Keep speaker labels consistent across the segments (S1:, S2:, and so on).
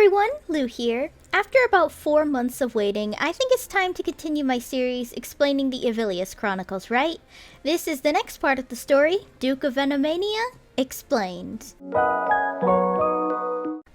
S1: everyone, Lu here. After about 4 months of waiting, I think it's time to continue my series explaining the Evillious Chronicles, right? This is the next part of the story, Duke of Venomania Explained.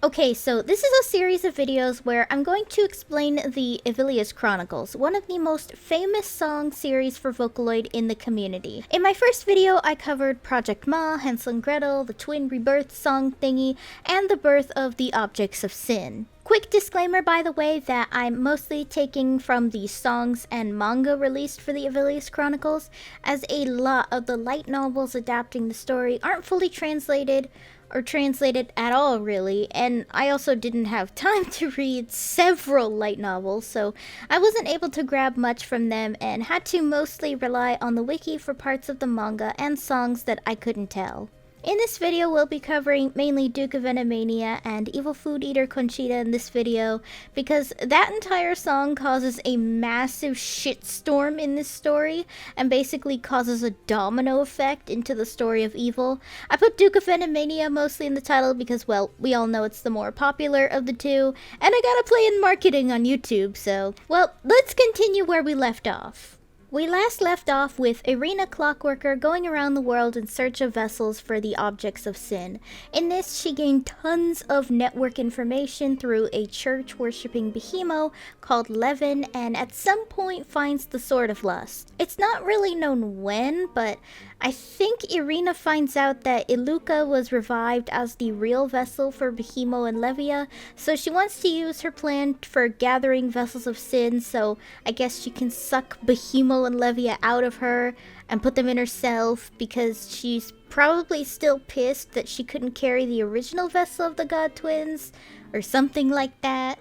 S1: Okay, so this is a series of videos where I'm going to explain the Evillious Chronicles, one of the most famous song series for Vocaloid in the community. In my first video, I covered Project Ma, Hansel and Gretel, the twin rebirth song thingy, and the birth of the Objects of Sin. Quick disclaimer, by the way, that I'm mostly taking from the songs and manga released for the Evillious Chronicles, as a lot of the light novels adapting the story aren't fully translated, or translated at all, really, and I also didn't have time to read several light novels, so I wasn't able to grab much from them and had to mostly rely on the wiki for parts of the manga and songs that I couldn't tell. In this video, we'll be covering mainly Duke of Venomania and Evil Food Eater Conchita in this video, because that entire song causes a massive shitstorm in this story, and basically causes a domino effect into the story of evil. I put Duke of Venomania mostly in the title because, well, we all know it's the more popular of the two, and I gotta play in marketing on YouTube, so, well, let's continue where we left off. We last left off with Irina Clockworker going around the world in search of vessels for the Objects of Sin. In this, she gained tons of network information through a church-worshipping behemoth called Levin, and at some point finds the Sword of Lust. It's not really known when, but I think Irina finds out that Iluka was revived as the real vessel for Behemoth and Levia, so she wants to use her plan for gathering vessels of sin, so I guess she can suck Behemoth and Levia out of her and put them in herself, because she's probably still pissed that she couldn't carry the original vessel of the God Twins, or something like that.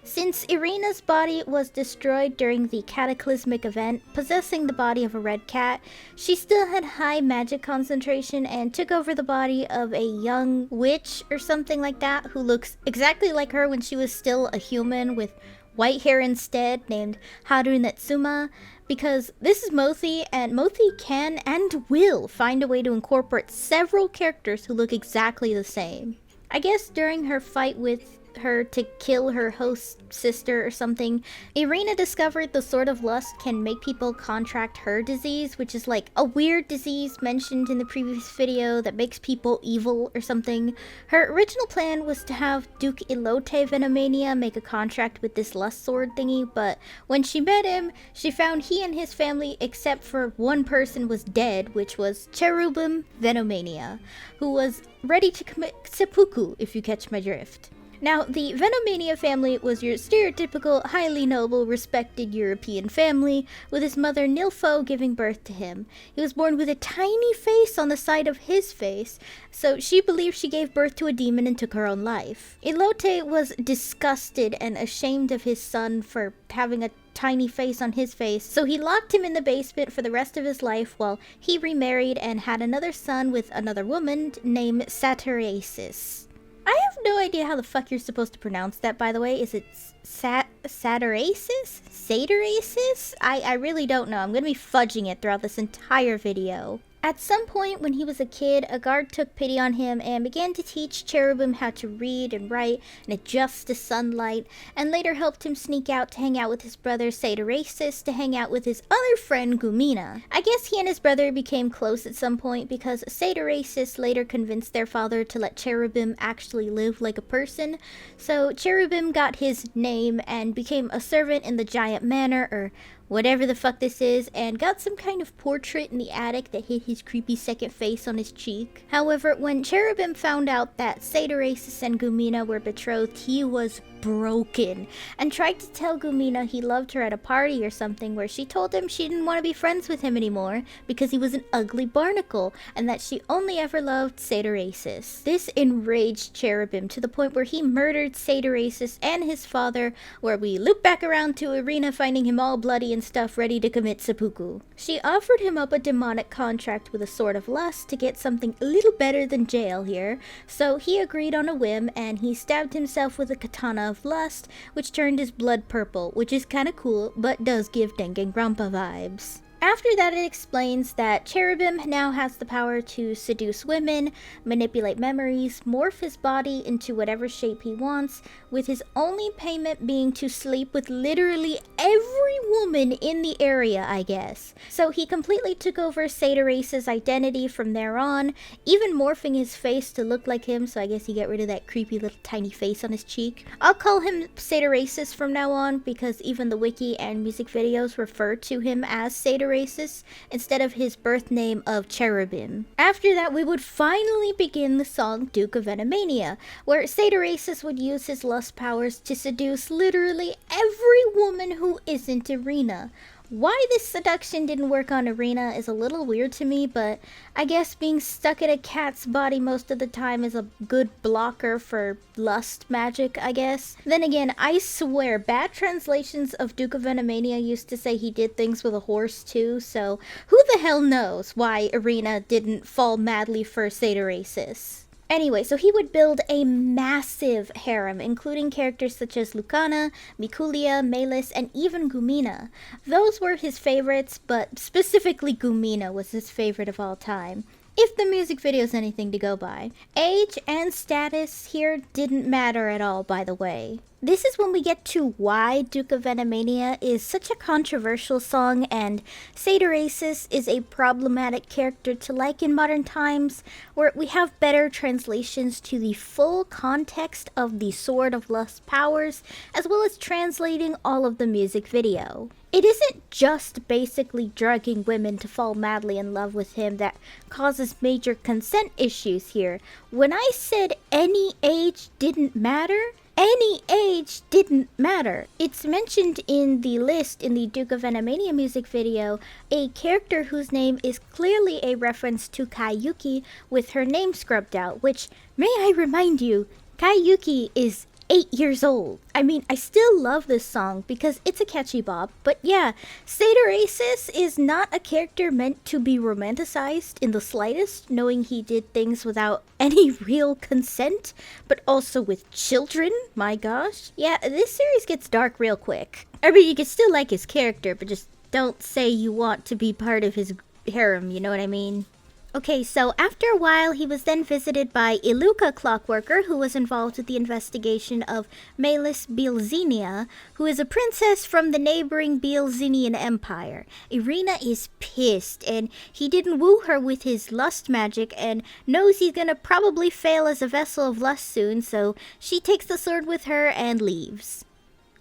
S1: Since Irina's body was destroyed during the cataclysmic event, possessing the body of a red cat, she still had high magic concentration and took over the body of a young witch or something like that, who looks exactly like her when she was still a human with white hair instead, named Haru Netsuma, because this is Mothy, and Mothy can and will find a way to incorporate several characters who look exactly the same. I guess during her fight with her to kill her host sister or something, Irina discovered the Sword of Lust can make people contract her disease, which is like a weird disease mentioned in the previous video that makes people evil or something. Her original plan was to have Duke Elote Venomania make a contract with this lust sword thingy, but when she met him, she found he and his family, except for one person, was dead, which was Cherubim Venomania, who was ready to commit seppuku, if you catch my drift. Now, the Venomania family was your stereotypical, highly noble, respected European family, with his mother Nilfo giving birth to him. He was born with a tiny face on the side of his face, so she believed she gave birth to a demon and took her own life. Elote was disgusted and ashamed of his son for having a tiny face on his face, so he locked him in the basement for the rest of his life while he remarried and had another son with another woman named Saturasis. I have no idea how the fuck you're supposed to pronounce that, by the way. Is it Saturasis? Saturasis? I really don't know. I'm gonna be fudging it throughout this entire video. At some point when he was a kid, a guard took pity on him and began to teach Cherubim how to read and write and adjust to sunlight, and later helped him sneak out to hang out with his brother Saturasis to hang out with his other friend Gumina. I guess he and his brother became close at some point because Saturasis later convinced their father to let Cherubim actually live like a person, so Cherubim got his name and became a servant in the Giant Manor, or whatever the fuck this is, and got some kind of portrait in the attic that hid his creepy second face on his cheek. However, when Cherubim found out that Saturasis and Gumina were betrothed, he was broken and tried to tell Gumina he loved her at a party or something, where she told him she didn't want to be friends with him anymore because he was an ugly barnacle and that she only ever loved Saturasis. This enraged Cherubim to the point where he murdered Saturasis and his father, where we loop back around to Irina finding him all bloody and stuff ready to commit seppuku. She offered him up a demonic contract with a Sword of Lust to get something a little better than jail here, so he agreed on a whim and he stabbed himself with a katana of lust, which turned his blood purple, which is kinda cool, but does give Danganronpa vibes. After that, it explains that Cherubim now has the power to seduce women, manipulate memories, morph his body into whatever shape he wants, with his only payment being to sleep with literally every woman in the area, I guess. So he completely took over Saturace's identity from there on, even morphing his face to look like him, so I guess he got rid of that creepy little tiny face on his cheek. I'll call him Saturace's from now on, because even the wiki and music videos refer to him as Saturace's instead of his birth name of Cherubim. After that, we would finally begin the song Duke of Venomania, where Saturace's would use his lust powers to seduce literally every woman who isn't Irina. Why this seduction didn't work on Irina is a little weird to me, but I guess being stuck in a cat's body most of the time is a good blocker for lust magic, I guess. Then again, I swear, bad translations of Duke of Venomania used to say he did things with a horse too, so who the hell knows why Irina didn't fall madly for Saturace's. Anyway, so he would build a massive harem, including characters such as Lucana, Mikulia, Melis, and even Gumina. Those were his favorites, but specifically Gumina was his favorite of all time, if the music video is anything to go by. Age and status here didn't matter at all, by the way. This is when we get to why Duke of Venomania is such a controversial song, and Saturace's is a problematic character to like in modern times, where we have better translations to the full context of the Sword of Lust powers, as well as translating all of the music video. It isn't just basically drugging women to fall madly in love with him that causes major consent issues here. When I said any age didn't matter, any age didn't matter. It's mentioned in the list in the Duke of Venomania music video, a character whose name is clearly a reference to Kaiyuki with her name scrubbed out, which, may I remind you, Kaiyuki is 8 years old. I mean, I still love this song because it's a catchy bop, but yeah, Saturace's is not a character meant to be romanticized in the slightest, knowing he did things without any real consent, but also with children, my gosh. Yeah, this series gets dark real quick. I mean, you can still like his character, but just don't say you want to be part of his harem, you know what I mean? Okay, so after a while, he was then visited by Iluka Clockworker, who was involved with the investigation of Melis Bielzenia, who is a princess from the neighboring Bielzenian Empire. Irina is pissed, and he didn't woo her with his lust magic, and knows he's gonna probably fail as a vessel of lust soon, so she takes the sword with her and leaves.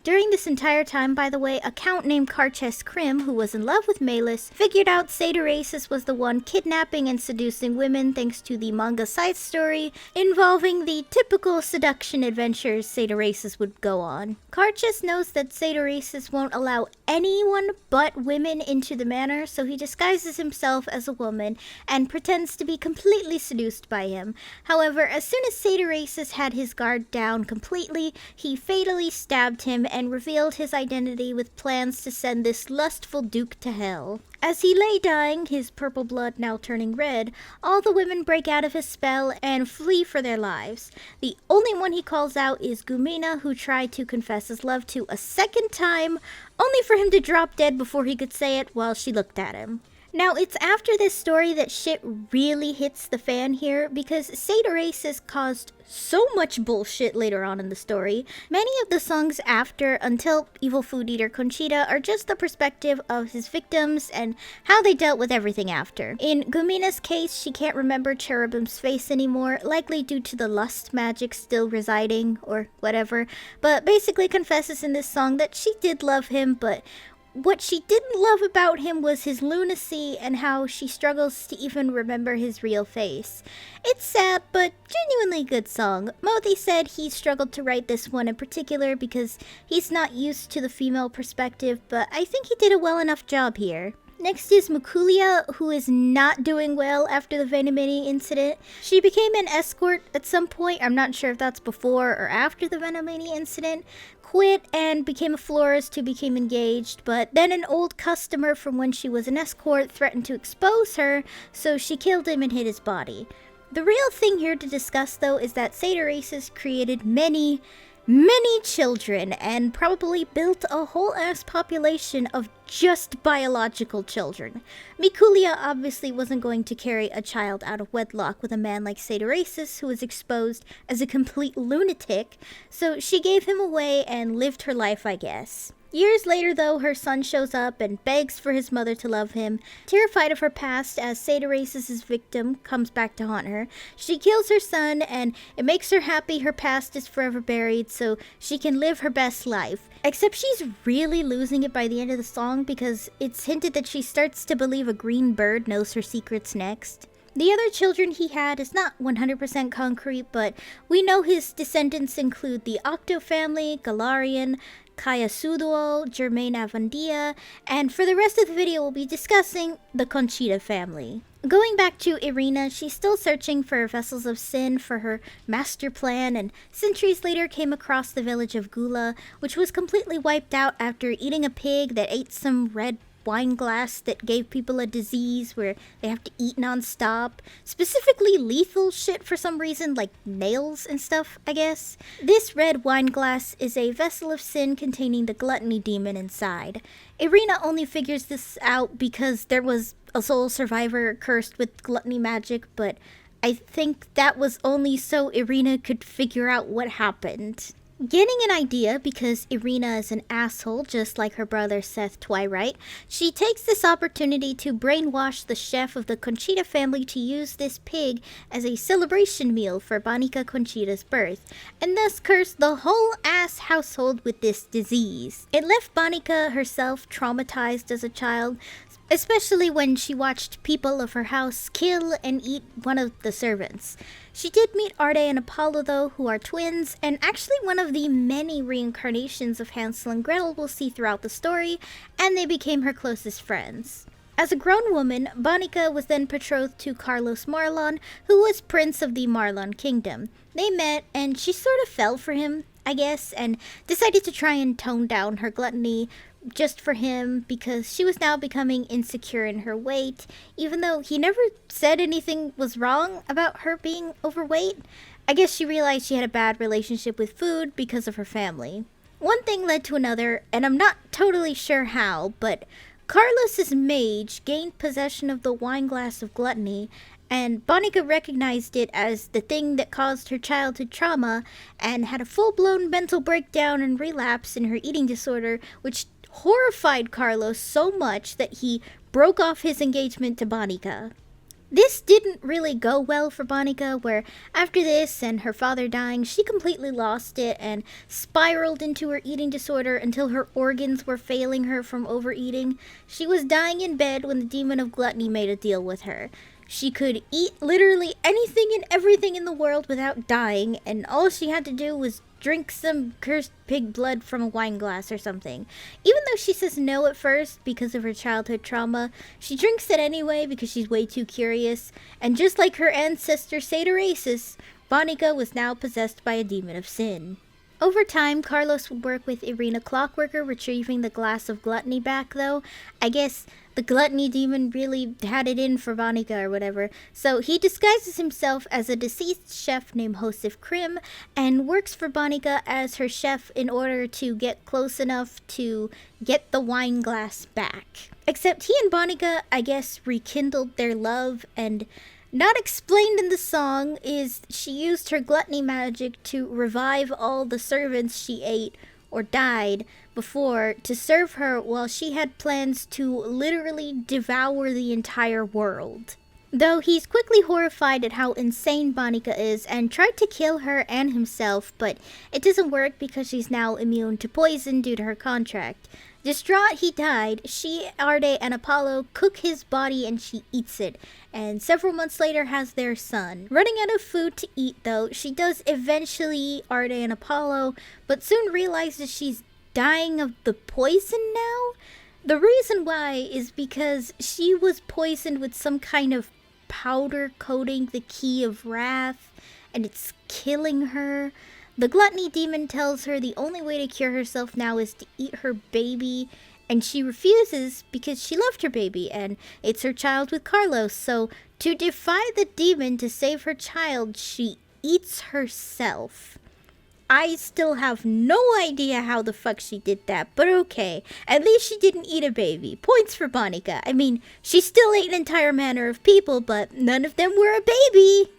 S1: During this entire time, by the way, a count named Karches Krim, who was in love with Melis, figured out Saturace's was the one kidnapping and seducing women thanks to the manga side story involving the typical seduction adventures Saturace's would go on. Karches knows that Saturace's won't allow anyone but women into the manor, so he disguises himself as a woman and pretends to be completely seduced by him. However, as soon as Saturace's had his guard down completely, he fatally stabbed him and revealed his identity with plans to send this lustful duke to hell. As he lay dying, his purple blood now turning red, all the women break out of his spell and flee for their lives. The only one he calls out is Gumina, who tried to confess his love to a second time, only for him to drop dead before he could say it while she looked at him. Now, it's after this story that shit really hits the fan here, because Saturace's caused so much bullshit later on in the story. Many of the songs after, until Evil Food Eater Conchita, are just the perspective of his victims and how they dealt with everything after. In Gumina's case, she can't remember Cherubim's face anymore, likely due to the lust magic still residing, or whatever, but basically confesses in this song that she did love him, but what she didn't love about him was his lunacy and how she struggles to even remember his real face. It's sad, but genuinely good song. Mothy said he struggled to write this one in particular because he's not used to the female perspective, but I think he did a well enough job here. Next is Mikulia, who is not doing well after the Venomania incident. She became an escort at some point, I'm not sure if that's before or after the Venomania incident, quit and became a florist who became engaged, but then an old customer from when she was an escort threatened to expose her, so she killed him and hid his body. The real thing here to discuss, though, is that Saturace's created many children and probably built a whole ass population of just biological children. Mikulia obviously wasn't going to carry a child out of wedlock with a man like Sadarasis, who was exposed as a complete lunatic, so she gave him away and lived her life, I guess. Years later, though, her son shows up and begs for his mother to love him. Terrified of her past as Sadarasis' victim comes back to haunt her, she kills her son, and it makes her happy her past is forever buried so she can live her best life. Except she's really losing it by the end of the song because it's hinted that she starts to believe a green bird knows her secrets next. The other children he had is not 100% concrete, but we know his descendants include the Octo family, Galarian, Kaya Suduo, Germain Avandia, and for the rest of the video we'll be discussing the Conchita family. Going back to Irina, she's still searching for vessels of sin for her master plan, and centuries later came across the village of Gula, which was completely wiped out after eating a pig that ate some red wine glass that gave people a disease where they have to eat non-stop. Specifically lethal shit for some reason, like nails and stuff, I guess. This red wine glass is a vessel of sin containing the gluttony demon inside. Irina only figures this out because there was a soul survivor cursed with gluttony magic, but I think that was only so Irina could figure out what happened. Getting an idea, because Irina is an asshole just like her brother Seth Twilight, she takes this opportunity to brainwash the chef of the Conchita family to use this pig as a celebration meal for Bonica Conchita's birth, and thus curse the whole ass household with this disease. It left Bonica herself traumatized as a child, especially when she watched people of her house kill and eat one of the servants. She did meet Arde and Apollo, though, who are twins, and actually one of the many reincarnations of Hansel and Gretel we'll see throughout the story, and they became her closest friends. As a grown woman, Bonica was then betrothed to Carlos Marlon, who was prince of the Marlon kingdom. They met, and she sort of fell for him, I guess, and decided to try and tone down her gluttony just for him because she was now becoming insecure in her weight, even though he never said anything was wrong about her being overweight. I guess she realized she had a bad relationship with food because of her family. One thing led to another, and I'm not totally sure how, but Carlos's mage gained possession of the wine glass of gluttony, and Bonica recognized it as the thing that caused her childhood trauma and had a full-blown mental breakdown and relapse in her eating disorder, which horrified Carlos so much that he broke off his engagement to Bonica. This didn't really go well for Bonica, where after this and her father dying, she completely lost it and spiraled into her eating disorder until her organs were failing her from overeating. She was dying in bed when the demon of gluttony made a deal with her. She could eat literally anything and everything in the world without dying, and all she had to do was drink some cursed pig blood from a wine glass or something. Even though she says no at first because of her childhood trauma, she drinks it anyway because she's way too curious, and just like her ancestor Sadarasis, Bonica was now possessed by a demon of sin. Over time, Carlos would work with Irina Clockworker, retrieving the glass of gluttony back, though. I guess the gluttony demon really had it in for Bonica or whatever, so he disguises himself as a deceased chef named Joseph Krim and works for Bonica as her chef in order to get close enough to get the wine glass back. Except he and Bonica, I guess, rekindled their love, and not explained in the song is she used her gluttony magic to revive all the servants she ate or died before to serve her while she had plans to literally devour the entire world. Though he's quickly horrified at how insane Bonica is and tried to kill her and himself, but it doesn't work because she's now immune to poison due to her contract. Distraught he died, she, Arde, and Apollo cook his body and she eats it, and several months later has their son. Running out of food to eat though, she does eventually eat Arde and Apollo, but soon realizes she's dying of the poison now? The reason why is because she was poisoned with some kind of powder coating the key of wrath, and it's killing her. The gluttony demon tells her the only way to cure herself now is to eat her baby, and she refuses because she loved her baby and it's her child with Carlos, so to defy the demon to save her child, she eats herself. I still have no idea how the fuck she did that, but okay. At least she didn't eat a baby. Points for Bonica. I mean, she still ate an entire manner of people, but none of them were a baby.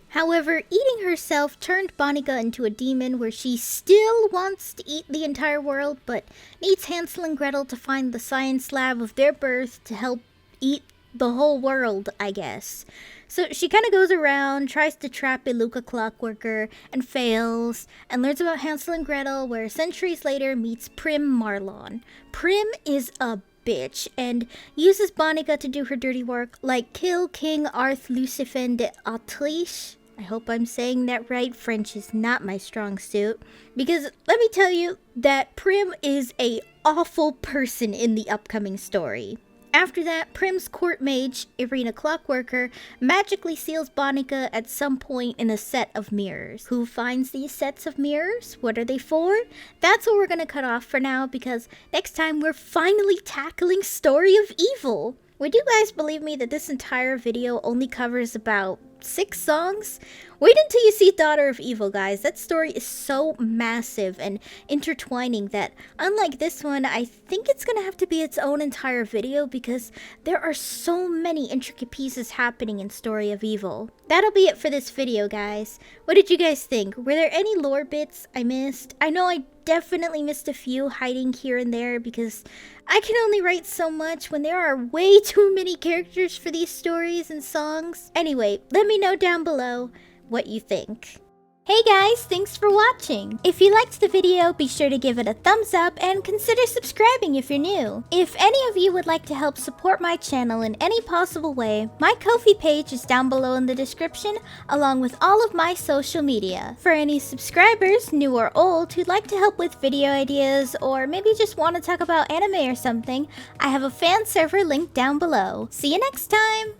S1: However, eating herself turned Bonica into a demon where she still wants to eat the entire world, but needs Hansel and Gretel to find the science lab of their birth to help eat the whole world, I guess. So she kind of goes around, tries to trap Iluka Clockworker, and fails, and learns about Hansel and Gretel, where centuries later meets Prim Marlon. Prim is a bitch, and uses Bonica to do her dirty work, like kill King Arth Lucifen de Autriche. I hope I'm saying that right. French is not my strong suit. Because let me tell you that Prim is a awful person in the upcoming story. After that, Prim's court mage, Irina Clockworker, magically seals Bonica at some point in a set of mirrors. Who finds these sets of mirrors? What are they for? That's what we're gonna cut off for now, because next time we're finally tackling Story of Evil. Would you guys believe me that this entire video only covers about 6 songs? Wait until you see Daughter of Evil, guys. That story is so massive and intertwining that, unlike this one, I think it's gonna have to be its own entire video because there are so many intricate pieces happening in Story of Evil. That'll be it for this video, guys. What did you guys think? Were there any lore bits I missed? I know I definitely missed a few hiding here and there because I can only write so much when there are way too many characters for these stories and songs. Anyway, let me know down below what you think. Hey guys, thanks for watching! If you liked the video, be sure to give it a thumbs up and consider subscribing if you're new. If any of you would like to help support my channel in any possible way, my Ko-fi page is down below in the description, along with all of my social media. For any subscribers, new or old, who'd like to help with video ideas, or maybe just want to talk about anime or something, I have a fan server linked down below. See you next time!